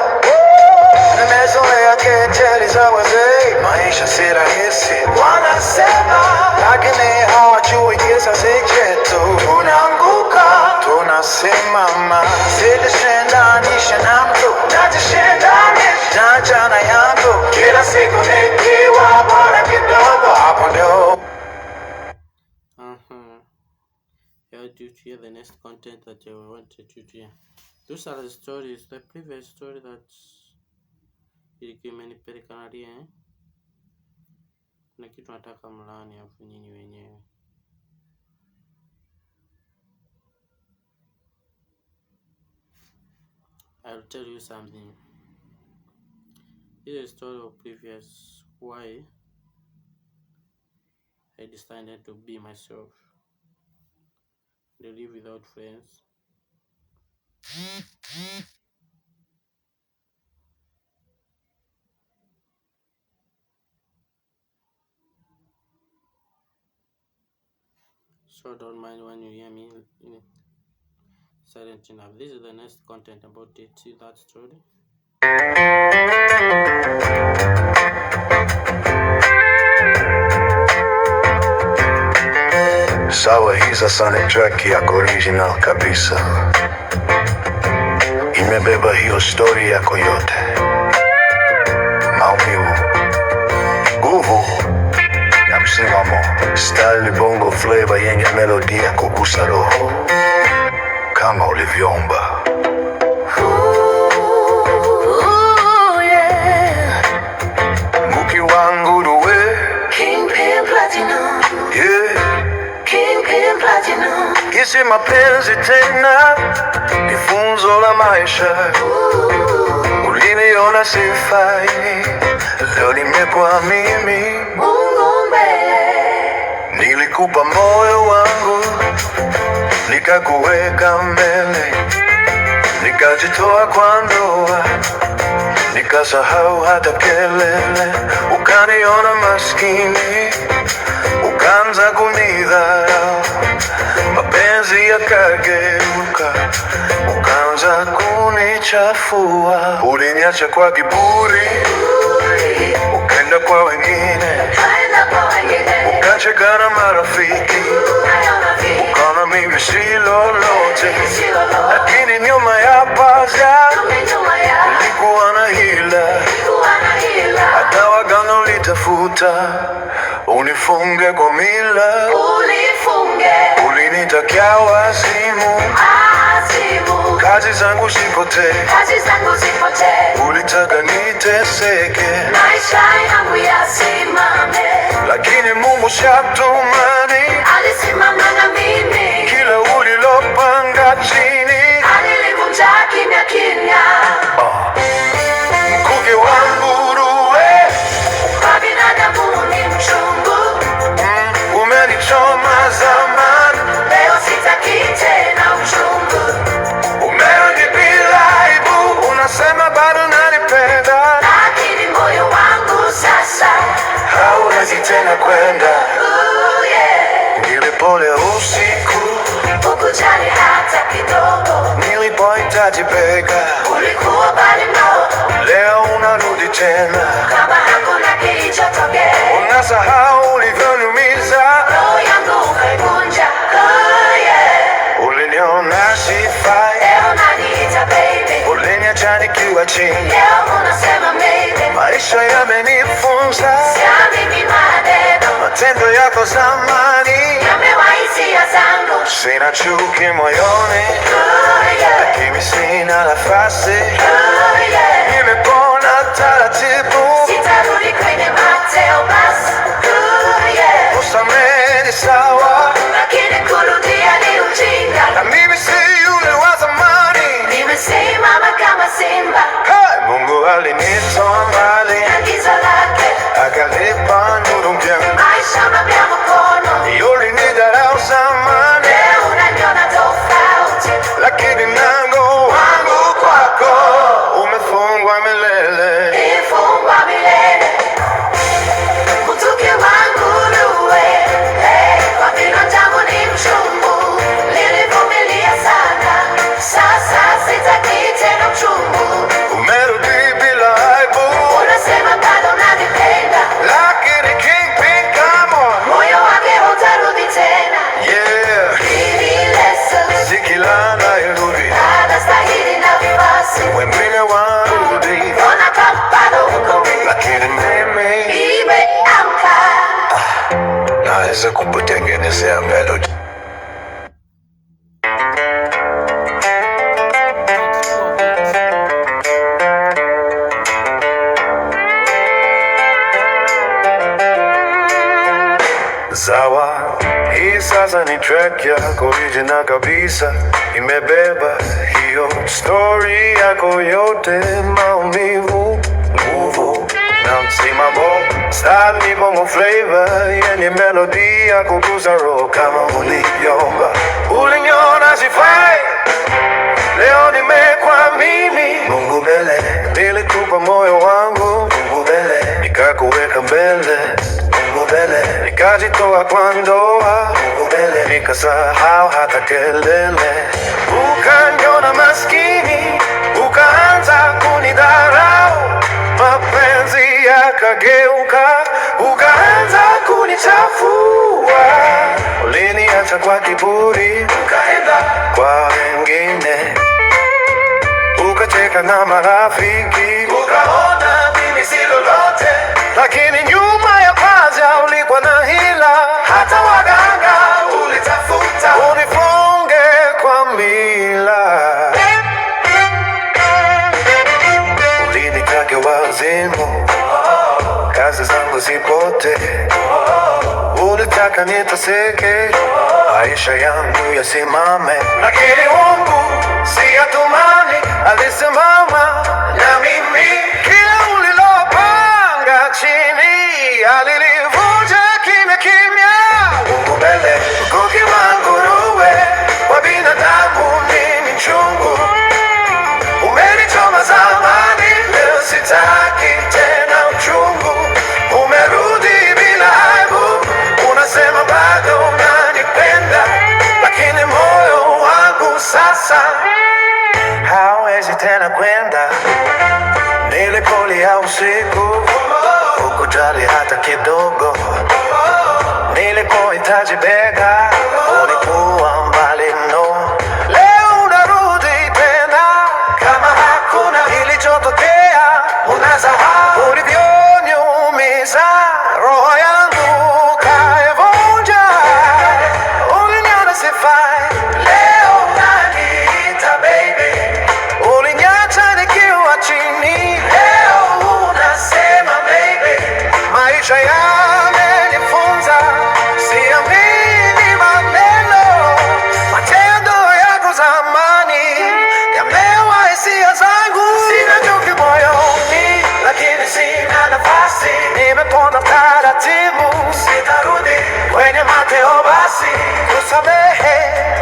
S3: Nimezoea kejeli za wazee, maisha si rahisi wanasema, lakini hawajui kizazi chetu. Tunaanguka, tunasimama, sijishindanisha na mtu, najishindanisha na jana yangu. Kila siku nikiwa bora kidogo, hapo ndio.
S1: How do you hear the next content that I wanted you to hear? Those are the stories, the previous story that ilikuwa imenipeleka nalia. Kuna kitu nataka mlaani hapo nyinyi wenyewe. I'll tell you something. This is a story of previous why I decided to be myself, to live without friends. So don't mind when you hear me silent enough. This is the next content about it. See that story?
S3: Sawa, hii sasa ni track ya original kabisa, imebeba hiyo story yako yote, maumivu, nguvu na msimamo, style bongo flavor yenye melodi ya kugusa roho kama ulivyoomba. Mke wangu duwe Kingpin Platinum, yeah. Kingpin Platinum. Kisi mapenzi tena ni funzo la maisha. Uliniona sifai, leo nimekuwa mimi. Mungu mbele. Nilikupa moyo wangu, nikakuweka mbele, nikajitoa kwa ndoa, nikasahau hata kelele. Ukaniona maskini, ukaanza kunidharau, mapenzi yakageuka, ukaanza kunichafua. Uliniacha kwa kiburi, ukaenda kwa wengine, ukacheka na marafiki, ukaona mimi si lolote. Lakini nyuma ya pazia ulikuwa na hila, hata waganga ulitafuta unifunge kwa mila. Ulinitakia wazimu, kazi zangu zipotee, ulitaka niteseke, maisha yangu yasimame. Lakini Mungu shatumani, alisimama na mimi. Kila ulilopanga chini, alilivunja kimya kimya. Mkuki wangu ruwe, kwa binadamu ni mchungu. Umenichoma zamani, leo sitaki tena uchungu. Umerudi bila aibu, unasema bado unanipenda, lakini moyo wangu sasa hauwezi tena kwenda. Nilipolea usiku, ukujali hata kidogo. Nilipohitaji bega, ulikuwa mbali mno. Leo unarudi tena, kama hakuna kilichotokea. Unasahau ulivyoniumiza, roho yangu ukaivunja. Uliniona sifai, leo unaniita baby. Uliniacha nikiwa chini, leo unasema maybe. Maisha yamenifunza, siamini maneno, matendo yako zamani yamewahisia zangu. Sina chuki moyoni, lakini sina nafasi. Nimepona taratibu, sitarudi kwenye mateo basi. Usamehe ni sawa, lakini kurudia ni ujinga. Na mimi si yule wa zamani, nimesimama kama simba. Mungu alinitoa mbali, agizo lake akanipa nuru mpya, maisha mapya mkono. Ulinidharau zamani, leo unaniona tofauti, lakini mlango wangu kwako umefungwa milele. Ifungwa milele. Mtuki wangu ruwe, kwa binadamu ni mchungu. Nilivumilia sana, sasa sitaki tena uchungu. Umerudi bila aibu, unasema bado unanipenda, lakini Kingpin come on, moyo wake utarudi tena. Yeah, hili lesson, sikila anayerudi anastahili nafasi. Wengine warudi, ona kama bado uko, lakini mimi nimeamka. Naweza kukutengenezea melody. Sawa, hii sasa ni track yako original kabisa, imebeba hiyo story yako yote, maumivu, nguvu na msimamo. Style ni bongo flavor yenye melody ya kugusa roho kama ulivyoomba. Uliniona sifai, leo nimekuamini. Mungu mbele, nilikupa moyo wangu. Mungu mbele, nikakuweka mbele. Mungu mbele, nikajitoa kwa ndoa. Mungu mbele, nikasahau hata kelele. Ukaniona maskini, ukaanza kunidharau. Mapenzi yakageuka, ukaanza kunichafua. Uliniacha kwa kiburi, ukaenda kwa wengine, ukacheka na marafiki, ukaona mimi si lolote. Lakini nyuma ya pazia ulikuwa na hila, hata waganga ulitafuta unifunge kwa mila. Ulinitake wazimu, kazi zangu zipote. Ulitaka niteseke, maisha yangu yasimame. Lakini Mungu si atumani, alisimama na mimi. Kila ulilopanga chini, alilivunja kimya kimya. Mungu mbele, mkuki wa nguruwe, kwa binadamu mimi chungu. Umenichoma zamani, leo sitaki tena uchungu. Umerudi bila aibu, unasema bado unanipenda. Lakini moyo wangu sasa hawezi tena kwenda. Nilikulia usiku, hukujali hata kidogo. Nilipohitaji bega, ulikuwa mbali mno. Leo unarudi tena kama hakuna kilichotokea. Unasahau ulivyoniumiza, roho yangu kaivunja. Uliniona sifai, leo unaniita baby. Uliniacha nikiwa chini, leo unasema baby. Maisha yamenifunza, siamini maneno. Matendo yako zamani yameua hisia zangu. Sina chuki moyoni, lakini sina nafasi. Nimepona taratibu, sitarudi kwenye mateo basi. Kusamehe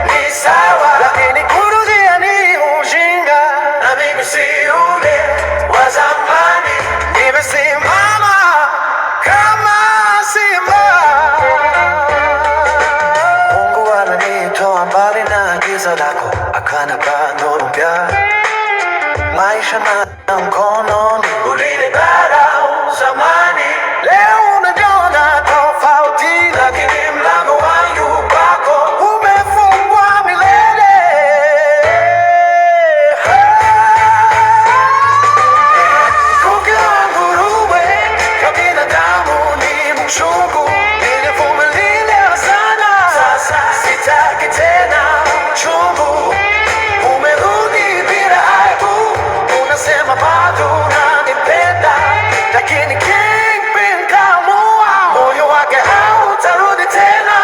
S3: ni sawa, lakini kurudia ni ujinga. Na mimi si yule wa zamani, nimesimama kama simba. Mungu ananitoa mbali na giza lako, akanipa nuru mpya. Maisha na mkononi, ulinidharau zamani. Leo unajiona tofauti, lakini mlango wangu kwako umefungwa milele. Kuki wa nguruwe, kwa binadamu ni mchungu. Nilivumilia sana, sasa sitaki tena uchungu. Umerudi bila aibu, unasema bado unanipenda. Lakini Kingpin kaamua, moyo wake hautarudi tena.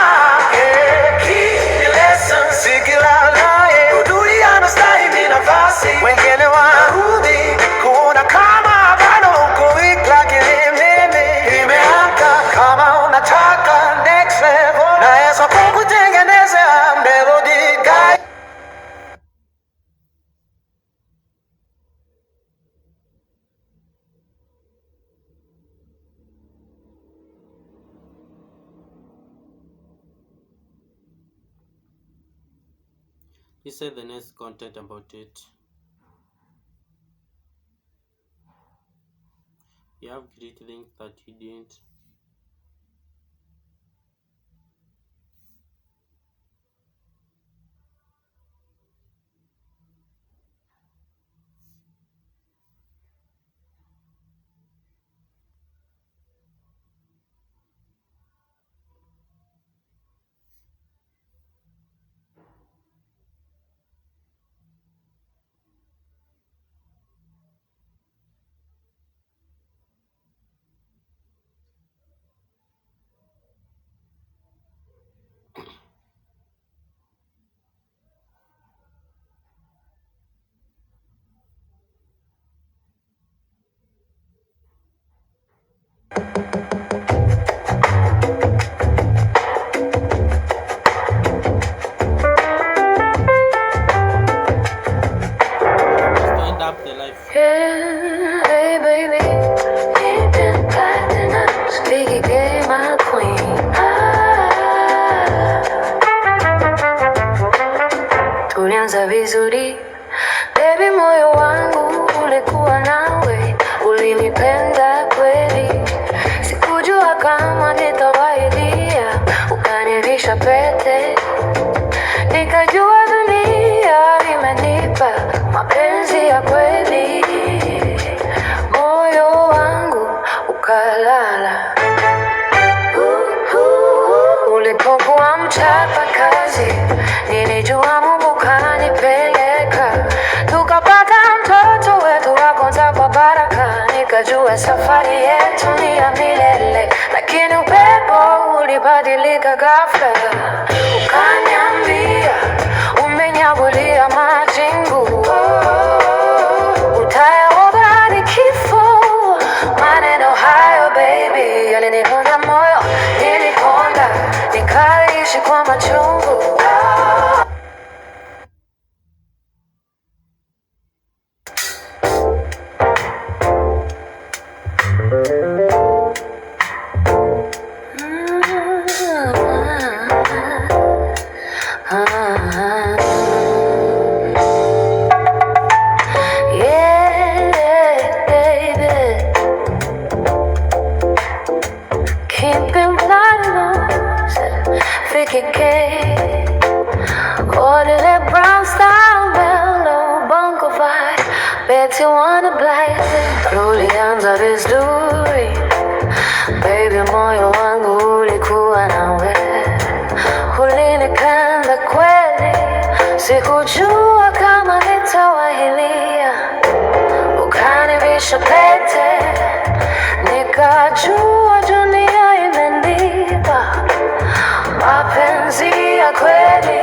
S3: Hii ni lesson, si kila naye udui anastahili nafasi. Wengine wanarudi kuona kama bado uko weak, lakini mimi nimeamka. Kama unataka next level, naweza kukutengenezea melody guide.
S1: He said the next content about it. You have great things that you didn't.
S2: Yeah, hey baby, deep in platinum, speaking game my queen. Tulianza vizuri, baby, moyo wangu ulikuwa nawe, ulinipenda kweli, sikujua kama nitawaidia, ukanivisha pete, nikajua dunia imenipa mapenzi ya kweli, moyo wangu ukalala. Ulipokuwa mchapa kazi, nilijua Mungu kanipeleka, tukapata mtoto wetu wa kwanza kwa baraka, nikajua safari yetu ni ya milele, lakini upepo ulibadilika ghafla, ukaniambia umenyakulia majingu, utayaoga hadi kifo. Maneno hayo baby yaliniponza moyo, nilikonda nikaishi kwa machungu. Keeping platinums, 50K. Order that brown style mellow bunko vibe. Bet you wanna blaze it. Tulianza vizuri, baby, moyo wangu ulikuwa nawe, ulinipenda kweli, sikujua kama nitawahilia, ukanivisha pete, nikajua dunia imenipa mapenzi ya kweli,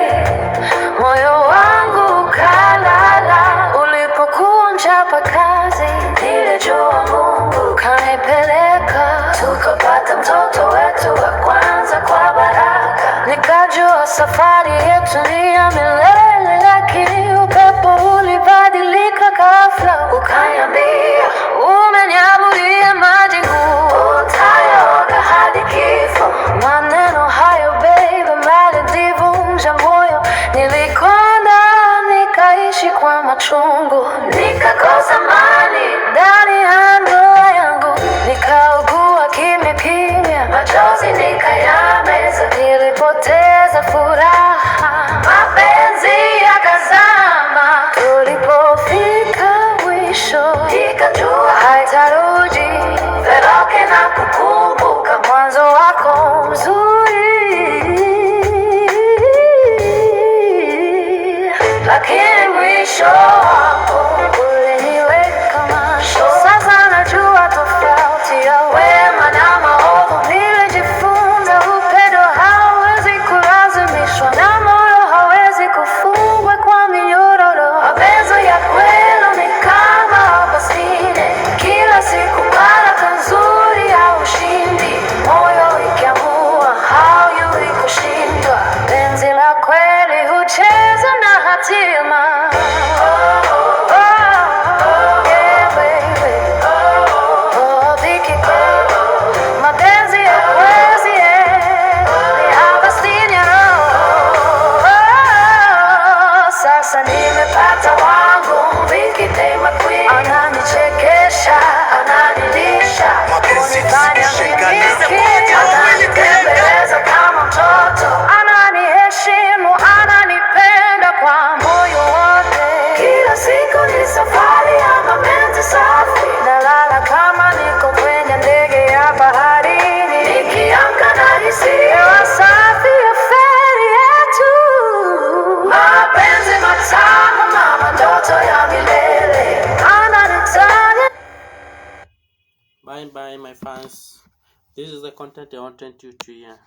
S2: moyo wangu kalala. Ulipokuwa mchapa kazi, nilijua Mungu kanipeleka, tukapata mtoto wetu wa kwanza kwa baraka, nikajua safari yetu ni ya milele, lakini upepo ulibadilika ghafla, ukaniambia umenyakulia majingu, utayaoga hadi kifo. Maneno hayo baby yalinivunja moyo, nilikonda nikaishi kwa machungu, nikakosa amani ndani ya ndoa yangu, nikaugua kimya kimya, machozi nikayameza, nilipoteza furaha, mapenzi yakazama. Tulipofika mwisho, nikajua haitarudi, veloke na kukumbuka mwanzo wako mzuri, lakini mwisho wako uliniweka masho. Sasa najua tofauti ya wema na maovu, nilijifunza upendo hauwezi kulazimishwa, na moyo hawezi kufungwa kwa minyororo. Mapenzi ya kweli ni kama basine, kila siku baraka nzuri ya ushindi, moyo ikiamua haujui kushindwa, penzi la kweli hucheza na hatima. Yeah, baby. Dhiki mapenzi ya kweli, ni Agostino. Sasa nimepata wangu, Vicky Day McQueen, ananichekesha, ananilisha, kunifanya mimi ananitembeleza kama mtoto, ananiheshimu, ananipenda kwa moyo wote. Kila siku ni safari ya mapenzi safi, nalala kama niko kwenye ndege ya baharini, nikiamka nahisi hewa safi ya feri yetu, mapenzi matamu mama, ndoto ya milele, ananitanya.
S1: Bye bye my fans, this is the content I wanted you to hear.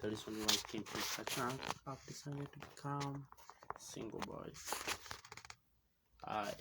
S1: That is only my Kim P Prathna. I've decided to become single boys. Bye.